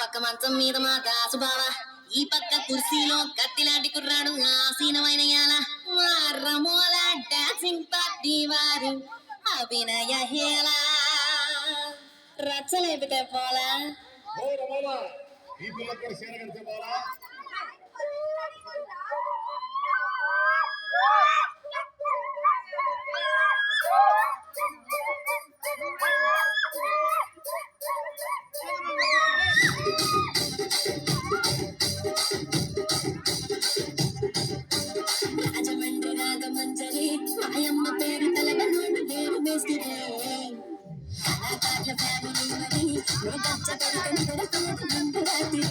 పక్క మంచం మీద మా దాసుబావ, ఈ పక్క కుర్సీలో కత్తిలాంటి కుర్రాడు ఆసీనమైన యాల. మా రమోల డాన్సింగ్ పార్టీ వారు అభినయ హేళ రచ్చలేపితే పోలా. ఈ పిల్లక్కడ చేరగలితే పోలా. రాజమండ్రి రాగమంజరి ఆయమ్మ పేరు తలగనోడు పేరు వేసిరే. కళాకారుల ఫ్యామిలీ మరి గచ్చ పెడితే నిద్రపోదు ముందు రాత్రి.